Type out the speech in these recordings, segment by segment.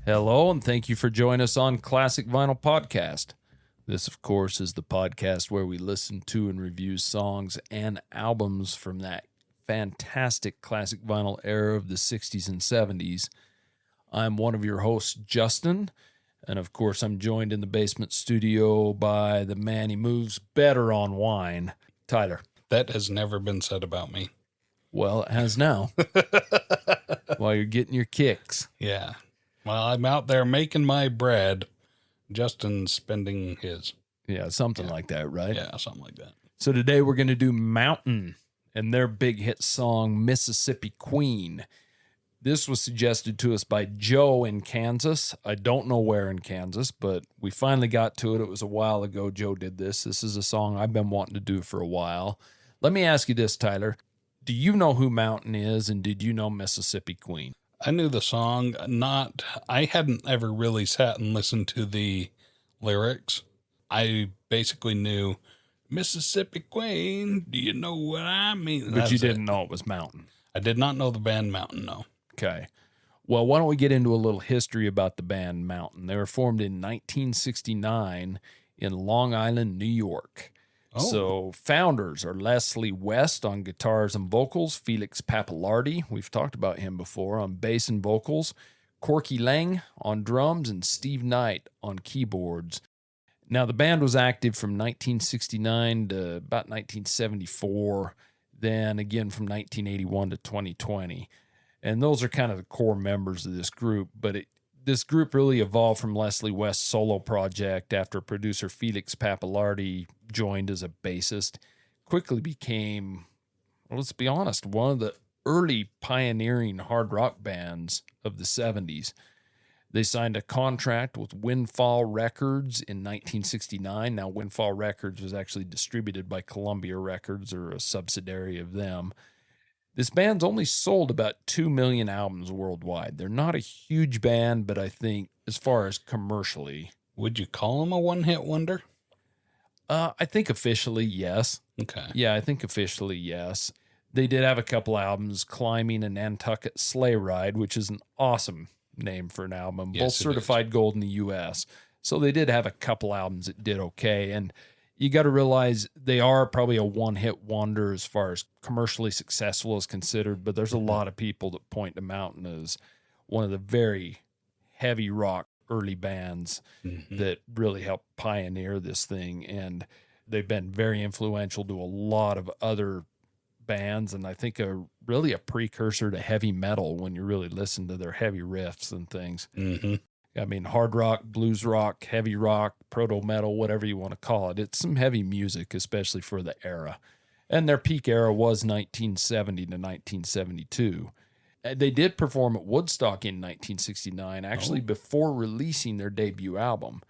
Hello, and thank you for joining us on Classic Vinyl Podcast. This, of course, is the podcast where we listen to and review songs and albums from that fantastic classic vinyl era of the 60s and 70s. I'm one of your hosts, Justin, and of course, I'm joined in the basement studio by the man he moves better on wine, Tyler. That has never been said about me. Well, it has now, while you're getting your kicks. Yeah. While I'm out there making my bread, Justin's spending his. Yeah, something like that, right? Yeah, something like that. So today we're going to do Mountain and their big hit song, Mississippi Queen. This was suggested to us by Joe in Kansas. I don't know where in Kansas, but we finally got to it. It was a while ago Joe did this. This is a song I've been wanting to do for a while. Let me ask you this, Tyler. Do you know who Mountain is, and did you know Mississippi Queen? I knew the song, I hadn't ever really sat and listened to the lyrics. I basically knew, Mississippi Queen, do you know what I mean? But you didn't know it was Mountain. I did not know the band Mountain, no. Okay. Well, why don't we get into a little history about the band Mountain? They were formed in 1969 in Long Island, New York. Oh. So founders are Leslie West on guitars and vocals, Felix Pappalardi, we've talked about him before, on bass and vocals, Corky Lang on drums, and Steve Knight on keyboards. Now, the band was active from 1969 to about 1974, then again from 1981 to 2020. And those are kind of the core members of this group, but this group really evolved from Leslie West's solo project after producer Felix Pappalardi joined as a bassist. Quickly became, well, let's be honest, one of the early pioneering hard rock bands of the 70s. They signed a contract with Windfall Records in 1969. Now, Windfall Records was actually distributed by Columbia Records, or a subsidiary of them. This band's only sold about 2 million albums worldwide. They're not a huge band, but I think as far as commercially. Would you call them a one-hit wonder? I think officially, yes. Okay. Yeah, I think officially, yes. They did have a couple albums, Climbing and Nantucket Sleigh Ride, which is an awesome name for an album, Yes, both certified gold in the U.S. So they did have a couple albums that did okay, and you got to realize they are probably a one-hit wonder as far as commercially successful is considered, but there's a lot of people that point to Mountain as one of the very heavy rock early bands that really helped pioneer this thing, and they've been very influential to a lot of other bands, and I think really a precursor to heavy metal when you really listen to their heavy riffs and things. I mean, hard rock, blues rock, heavy rock, proto-metal, whatever you want to call it. It's some heavy music, especially for the era. And their peak era was 1970 to 1972. They did perform at Woodstock in 1969, actually before releasing their debut album.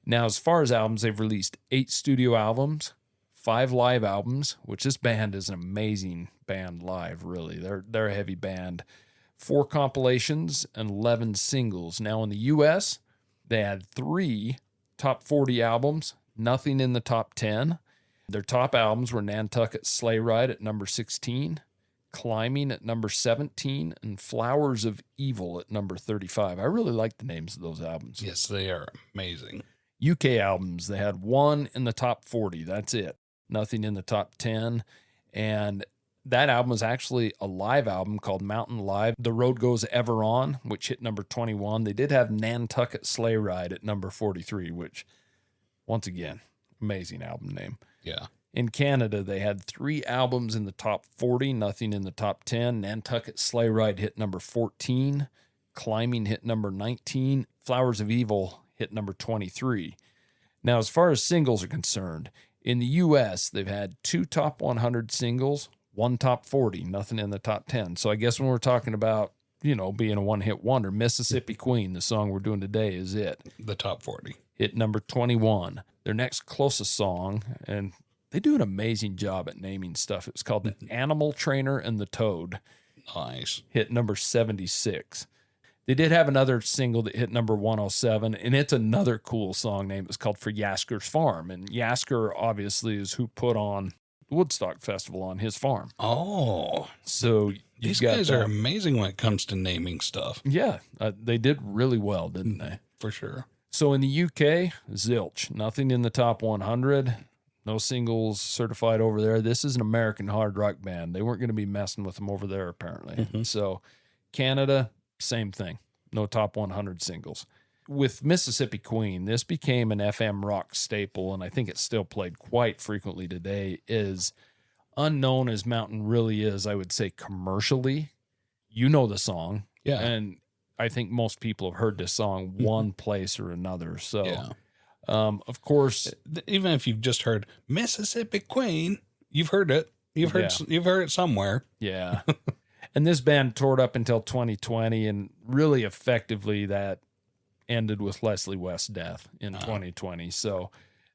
Now, as far as albums, they've released 8 studio albums, 5 live albums, which this band is an amazing band live, really. They're a heavy band. 4 compilations and 11 singles. Now in the U.S., they had 3 top 40 albums, nothing in the top 10. Their top albums were Nantucket Sleigh Ride at number 16, Climbing at number 17, and Flowers of Evil at number 35. I really like the names of those albums. Yes, they are amazing. UK albums, they had 1 in the top 40. That's it. Nothing in the top 10. And that album was actually a live album called Mountain Live. The Road Goes Ever On, which hit number 21. They did have Nantucket Sleigh Ride at number 43, which, once again, amazing album name. Yeah. In Canada, they had 3 albums in the top 40, nothing in the top 10. Nantucket Sleigh Ride hit number 14. Climbing hit number 19. Flowers of Evil hit number 23. Now, as far as singles are concerned, in the U.S., they've had 2 top 100 singles, 1 top 40, nothing in the top 10. So I guess when we're talking about, being a one-hit wonder, Mississippi Queen, the song we're doing today, is it. The top 40. Hit number 21. Their next closest song, and they do an amazing job at naming stuff. It's called The Animal Trainer and the Toad. Nice. Hit number 76. They did have another single that hit number 107, and it's another cool song name. It's called For Yasker's Farm. And Yasker, obviously, is who put on the Woodstock Festival on his farm. Oh. So These guys are amazing when it comes to naming stuff. Yeah, they did really well, didn't they? For sure. So in the UK, zilch, nothing in the top 100. No singles certified over there. This is an American hard rock band. They weren't going to be messing with them over there, apparently. So Canada, same thing. No top 100 singles. With Mississippi Queen, this became an FM rock staple, and I think it's still played quite frequently today. Is unknown as Mountain really is, I would say, commercially. You know the song. Yeah. And I think most people have heard this song one place or another. So... Yeah. Of course, even if you've just heard Mississippi Queen, you've heard it. You've heard it somewhere. Yeah. And this band toured up until 2020, and really effectively that ended with Leslie West's death in 2020. So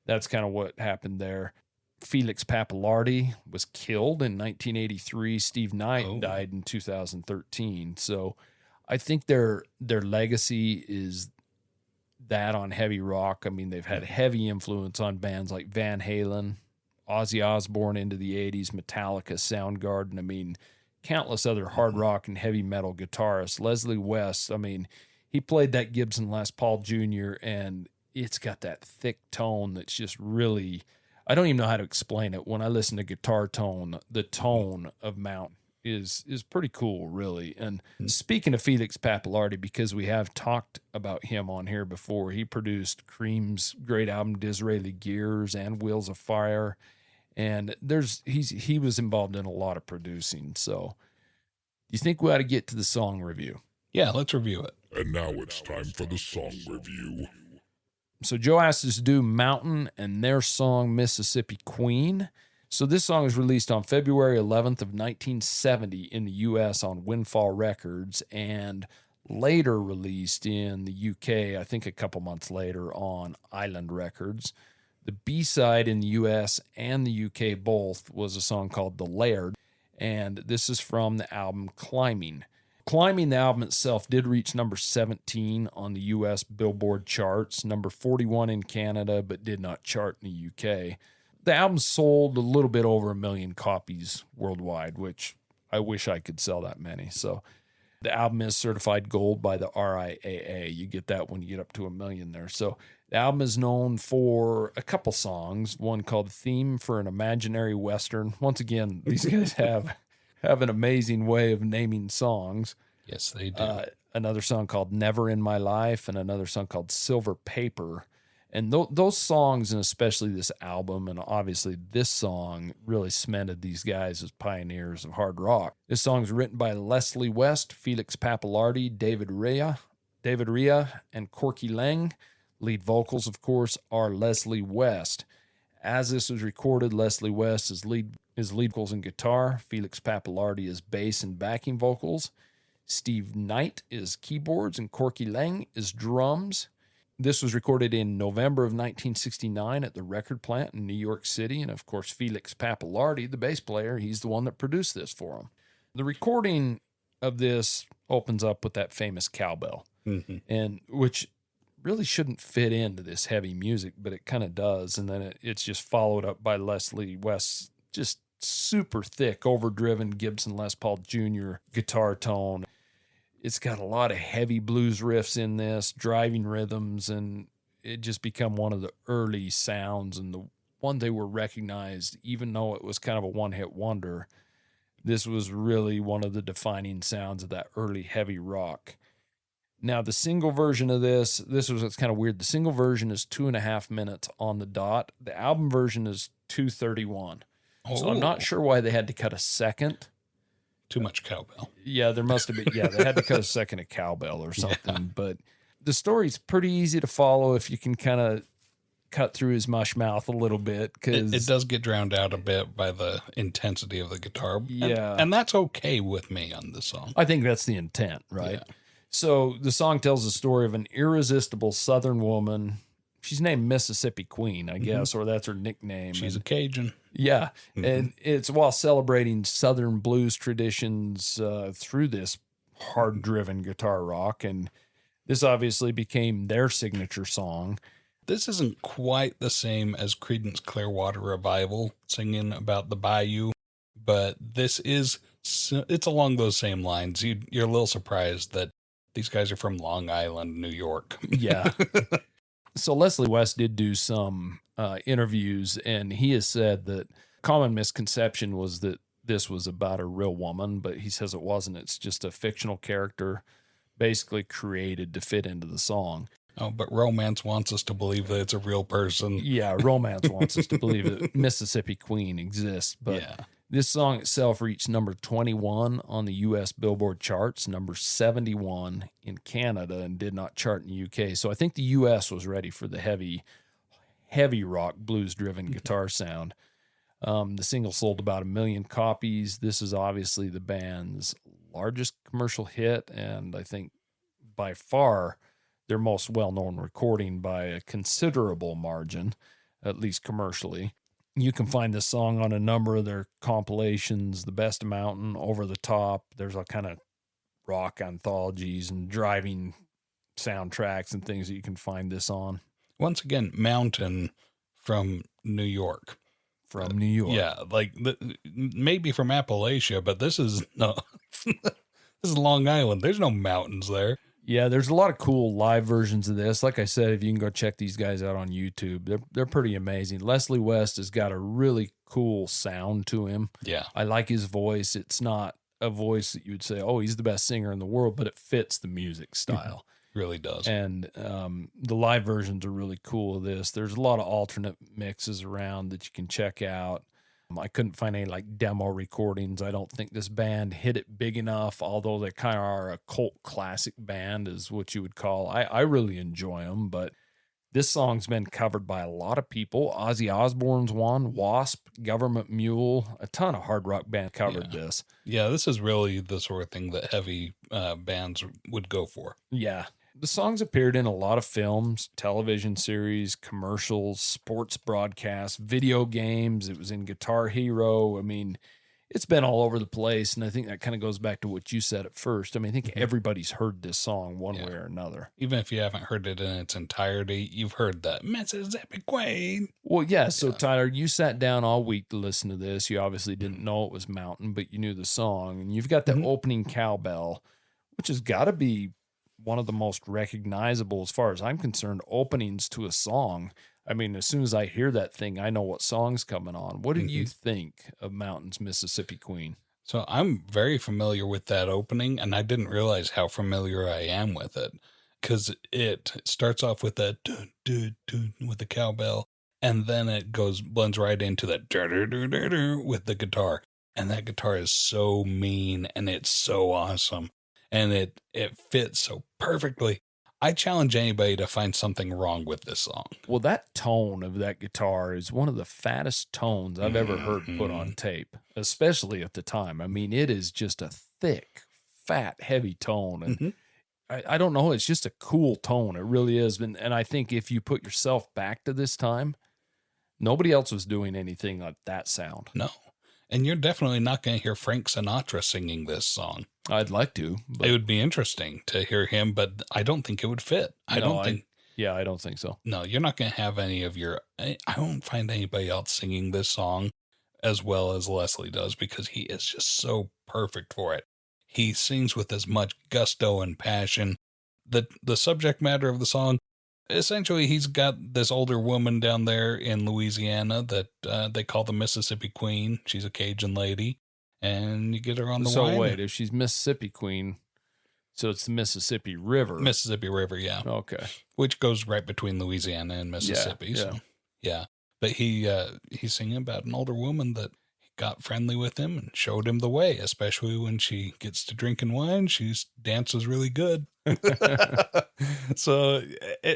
that's kind of what happened there. Felix Pappalardi was killed in 1983. Steve Knight died in 2013. So I think their legacy is that on heavy rock. I mean, they've had heavy influence on bands like Van Halen, Ozzy Osbourne into the 80s, Metallica, Soundgarden. I mean, countless other hard rock and heavy metal guitarists. Leslie West, I mean, he played that Gibson Les Paul Jr., and it's got that thick tone that's just really, I don't even know how to explain it. When I listen to guitar tone, the tone of Mountain is pretty cool, really. And speaking of Felix Pappalardi, because we have talked about him on here before, he produced Cream's great album Disraeli Gears and Wheels of Fire, and he was involved in a lot of producing. So you think we ought to get to the song review? Yeah, let's review it. And now it's time for the song review. So Joe asked us to do Mountain and their song Mississippi Queen. So this song was released on February 11th of 1970 in the U.S. on Windfall Records, and later released in the UK, I think a couple months later, on Island Records. The B-side in the U.S. and the UK both was a song called The Laird, and this is from the album Climbing. Climbing, the album itself, did reach number 17 on the U.S. Billboard charts, number 41 in Canada, but did not chart in the UK. The album sold a little bit over 1 million copies worldwide, which I wish I could sell that many. So the album is certified gold by the RIAA. You get that when you get up to 1 million there. So the album is known for a couple songs, one called Theme for an Imaginary Western. Once again, these guys have an amazing way of naming songs. Yes, they do. Another song called Never in My Life, and another song called Silver Paper. And those songs, and especially this album, and obviously this song, really cemented these guys as pioneers of hard rock. This song is written by Leslie West, Felix Pappalardi, David Rea, and Corky Lang. Lead vocals, of course, are Leslie West. As this was recorded, Leslie West is lead vocals and guitar. Felix Pappalardi is bass and backing vocals. Steve Knight is keyboards, and Corky Lang is drums. This was recorded in November of 1969 at the record plant in New York City. And of course, Felix Pappalardi, the bass player, he's the one that produced this for him. The recording of this opens up with that famous cowbell, and which really shouldn't fit into this heavy music, but it kind of does. And then it's just followed up by Leslie West's just super thick, overdriven Gibson Les Paul Jr. guitar tone. It's got a lot of heavy blues riffs in this, driving rhythms, and it just become one of the early sounds, and the one they were recognized, even though it was kind of a one-hit wonder. This was really one of the defining sounds of that early heavy rock. Now, the single version of this was what's kind of weird. The single version is 2.5 minutes on the dot. The album version is 2:31. So I'm not sure why they had to cut a second. Too much cowbell. Yeah, there must have been. Yeah, they had to cut a second of cowbell or something. Yeah. But the story's pretty easy to follow if you can kind of cut through his mush mouth a little bit. Cause it does get drowned out a bit by the intensity of the guitar. Yeah. And that's okay with me on this song. I think that's the intent, right? Yeah. So the song tells the story of an irresistible Southern woman. She's named Mississippi Queen, I guess, or that's her nickname. She's a Cajun. Yeah. And it's while celebrating Southern blues traditions through this hard-driven guitar rock. And this obviously became their signature song. This isn't quite the same as Creedence Clearwater Revival singing about the bayou, but this is So it's along those same lines. You're a little surprised that these guys are from Long Island, New York. Yeah. So Leslie West did do some interviews, and he has said that common misconception was that this was about a real woman, but he says it wasn't. It's just a fictional character basically created to fit into the song. Oh, but romance wants us to believe that it's a real person. Yeah, romance wants us to believe that Mississippi Queen exists, but Yeah. this song itself reached number 21 on the U.S. Billboard charts, number 71 in Canada, and did not chart in the U.K. So I think the U.S. was ready for the heavy rock, blues-driven guitar sound. The single sold about 1 million copies. This is obviously the band's largest commercial hit, and I think by far their most well-known recording by a considerable margin, at least commercially. You can find this song on a number of their compilations, The Best Mountain, Over the Top. There's all kind of rock anthologies and driving soundtracks and things that you can find this on. Once again, Mountain from New York. From New York. Yeah, like maybe from Appalachia, but this is no. This is Long Island. There's no mountains there. Yeah, there's a lot of cool live versions of this. Like I said, if you can go check these guys out on YouTube, they're pretty amazing. Leslie West has got a really cool sound to him. Yeah. I like his voice. It's not a voice that you would say, oh, he's the best singer in the world, but it fits the music style. Really does. And the live versions are really cool of this. There's a lot of alternate mixes around that you can check out. I couldn't find any like demo recordings. I don't think this band hit it big enough, although they kind of are a cult classic band is what you would call. I really enjoy them, but this song's been covered by a lot of people. Ozzy Osbourne's one, Wasp, Government Mule, a ton of hard rock bands covered this. Yeah, this is really the sort of thing that heavy bands would go for. Yeah. The song's appeared in a lot of films, television series, commercials, sports broadcasts, video games. It was in Guitar Hero. I mean, it's been all over the place. And I think that kind of goes back to what you said at first. I mean, I think everybody's heard this song one way or another. Even if you haven't heard it in its entirety, you've heard that Mississippi Queen. Well, yeah. So, Tyler, you sat down all week to listen to this. You obviously didn't know it was Mountain, but you knew the song. And you've got the opening cowbell, which has got to be one of the most recognizable, as far as I'm concerned, openings to a song. I mean, as soon as I hear that thing, I know what song's coming on. What do you think of Mountain's Mississippi Queen? So I'm very familiar with that opening, and I didn't realize how familiar I am with it, because it starts off with that dun, dun, dun, with the cowbell, and then it blends right into that with the guitar. And that guitar is so mean, and it's so awesome. And it fits so perfectly. I challenge anybody to find something wrong with this song. Well, that tone of that guitar is one of the fattest tones I've ever heard put on tape, especially at the time. I mean, it is just a thick, fat, heavy tone. And I don't know, it's just a cool tone. It really is. And I think if you put yourself back to this time, nobody else was doing anything like that sound. No. And you're definitely not going to hear Frank Sinatra singing this song. I'd like to. But it would be interesting to hear him, but I don't think it would fit. I don't think so. No, you're not going to have any of your... I don't find anybody else singing this song as well as Leslie does, because he is just so perfect for it. He sings with as much gusto and passion. The subject matter of the song, essentially, he's got this older woman down there in Louisiana that they call the Mississippi Queen. She's a Cajun lady, and you get her on the wine. So wait, if she's Mississippi Queen, so it's the Mississippi River. Mississippi River, yeah. Okay. Which goes right between Louisiana and Mississippi. Yeah. So, yeah. But he's singing about an older woman that got friendly with him and showed him the way, especially when she gets to drinking wine. She dances really good. So,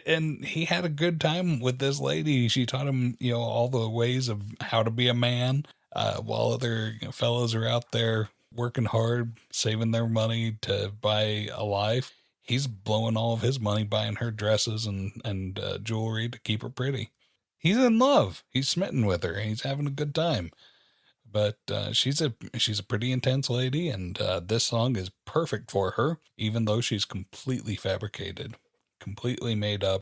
and he had a good time with this lady. She taught him, all the ways of how to be a man, while other fellows are out there working hard, saving their money to buy a life. He's blowing all of his money buying her dresses and jewelry to keep her pretty. He's in love. He's smitten with her, and he's having a good time. But she's a pretty intense lady, and this song is perfect for her, even though she's completely fabricated, completely made up.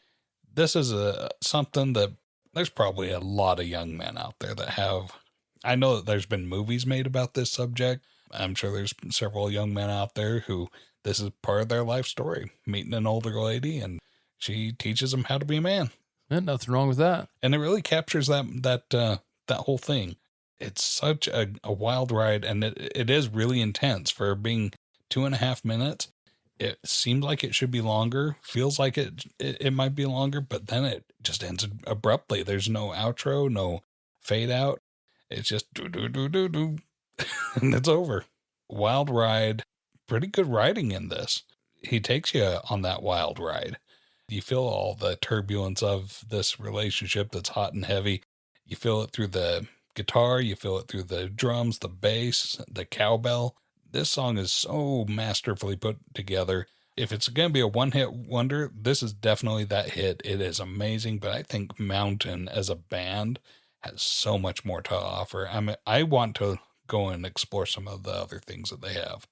This is something that there's probably a lot of young men out there that have. I know that there's been movies made about this subject. I'm sure there's several young men out there who this is part of their life story, meeting an older lady and she teaches them how to be a man. And nothing wrong with that. And it really captures that whole thing. It's such a wild ride, and it is really intense for being 2.5 minutes. It seemed like it should be longer, feels like it might be longer, but then it just ends abruptly. There's no outro, no fade out. It's just do, and it's over. Wild ride, pretty good writing in this. He takes you on that wild ride. You feel all the turbulence of this relationship that's hot and heavy. You feel it through the guitar, you feel it through the drums, the bass, the cowbell. This song is so masterfully put together. If it's going to be a one-hit wonder, this is definitely that hit. It is amazing, but I think Mountain as a band has so much more to offer. I want to go and explore some of the other things that they have.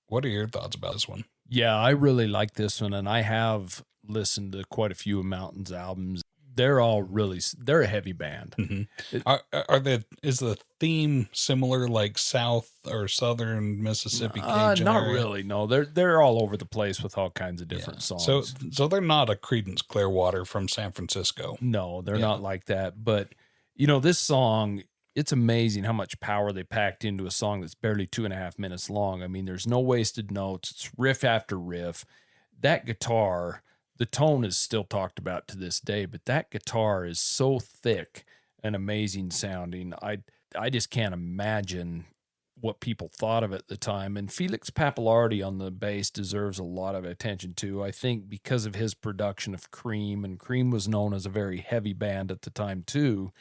What are your thoughts about this one? Yeah, I really like this one, and I have listened to quite a few of Mountain's albums. They're a heavy band. Mm-hmm. Is the theme similar, like South or Southern Mississippi Cajun not area? really. No, they're all over the place with all kinds of different songs. So they're not a Creedence Clearwater from San Francisco. No, they're not like that. But this song, it's amazing how much power they packed into a song that's barely 2.5 minutes long. I mean, there's no wasted notes. It's riff after riff. That guitar, the tone is still talked about to this day, but that guitar is so thick and amazing sounding. I just can't imagine what people thought of it at the time. And Felix Pappalardi on the bass deserves a lot of attention too. I think because of his production of Cream, and Cream was known as a very heavy band at the time too.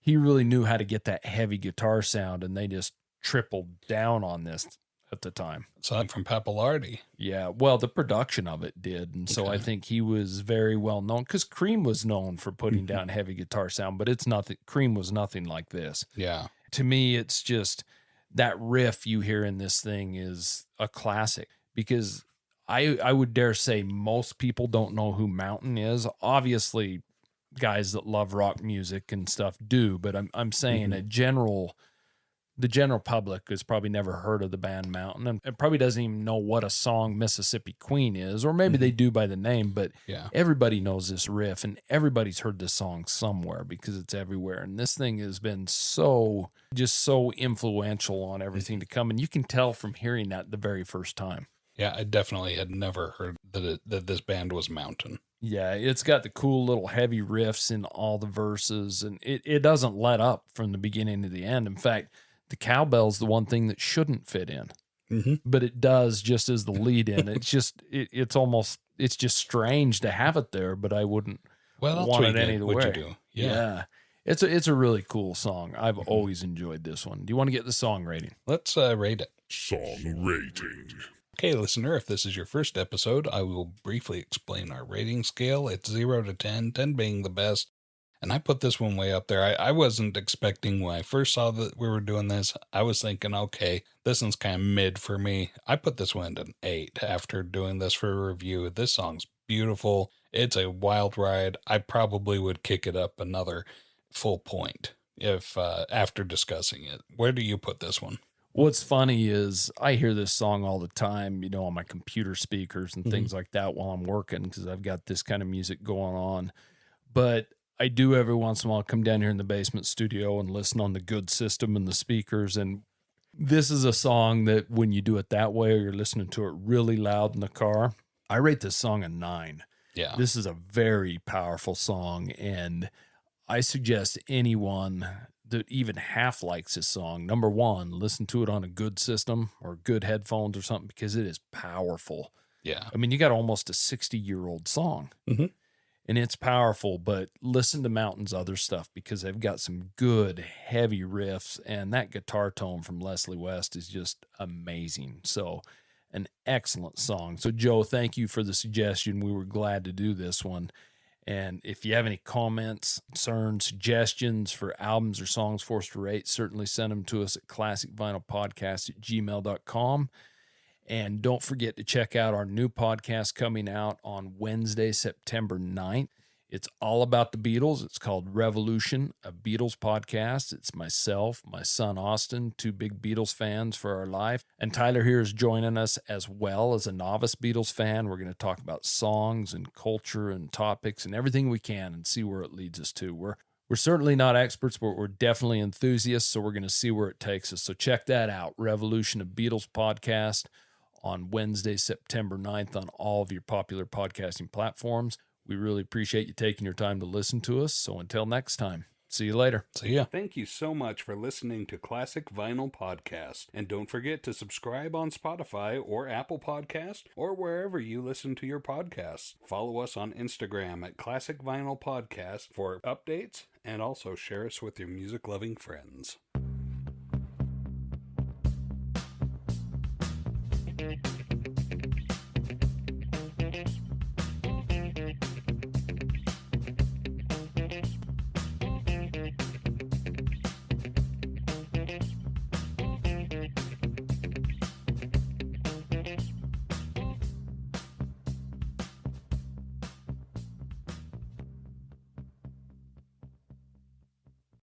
He really knew how to get that heavy guitar sound, and they just tripled down on this at the time. Aside from Pappalardi. Yeah, well, the production of it did. And so I think he was very well known, because Cream was known for putting down heavy guitar sound, but Cream was nothing like this. Yeah. To me, it's just that riff you hear in this thing is a classic, because I would dare say most people don't know who Mountain is. Obviously, guys that love rock music and stuff do, but I'm saying the general public has probably never heard of the band Mountain, and it probably doesn't even know what a song Mississippi Queen is, or maybe they do by the name, but everybody knows this riff, and everybody's heard this song somewhere because it's everywhere. And this thing has been so influential on everything to come. And you can tell from hearing that the very first time. Yeah, I definitely had never heard that this band was Mountain. Yeah, it's got the cool little heavy riffs in all the verses, and it doesn't let up from the beginning to the end. In fact, the cowbell's the one thing that shouldn't fit in, but it does just as the lead in. It's just, it's just strange to have it there, but I wouldn't want it any other way. You do. Yeah. It's a really cool song. I've always enjoyed this one. Do you want to get the song rating? Let's rate it. Song rating. Okay, listener, if this is your first episode, I will briefly explain our rating scale. It's 0 to 10, 10 being the best. And I put this one way up there. I wasn't expecting, when I first saw that we were doing this, I was thinking, okay, this one's kind of mid for me. I put this one at an 8 after doing this for a review. This song's beautiful. It's a wild ride. I probably would kick it up another full point if after discussing it. Where do you put this one? What's funny is I hear this song all the time, on my computer speakers and things like that while I'm working, because I've got this kind of music going on. But I do every once in a while come down here in the basement studio and listen on the good system and the speakers. And this is a song that when you do it that way, or you're listening to it really loud in the car, I rate this song a 9. Yeah. This is a very powerful song. And I suggest anyone that even half likes this song, number one, listen to it on a good system or good headphones or something, because it is powerful. Yeah. I mean, you got almost a 60-year-old song. And it's powerful, but listen to Mountain's other stuff, because they've got some good heavy riffs, and that guitar tone from Leslie West is just amazing. So an excellent song. So Joe, thank you for the suggestion. We were glad to do this one. And if you have any comments, concerns, suggestions for albums or songs for us to rate, certainly send them to us at classicvinylpodcast@gmail.com. And don't forget to check out our new podcast coming out on Wednesday, September 9th. It's all about the Beatles. It's called Revolution, a Beatles podcast. It's myself, my son Austin, two big Beatles fans for our life. And Tyler here is joining us as well as a novice Beatles fan. We're going to talk about songs and culture and topics and everything we can and see where it leads us to. We're certainly not experts, but we're definitely enthusiasts, so we're going to see where it takes us. So check that out, Revolution, a Beatles podcast, on Wednesday, September 9th on all of your popular podcasting platforms. We really appreciate you taking your time to listen to us. So until next time, see you later. See ya. Thank you so much for listening to Classic Vinyl Podcast. And don't forget to subscribe on Spotify or Apple Podcast or wherever you listen to your podcasts. Follow us on Instagram at Classic Vinyl Podcast for updates, and also share us with your music-loving friends.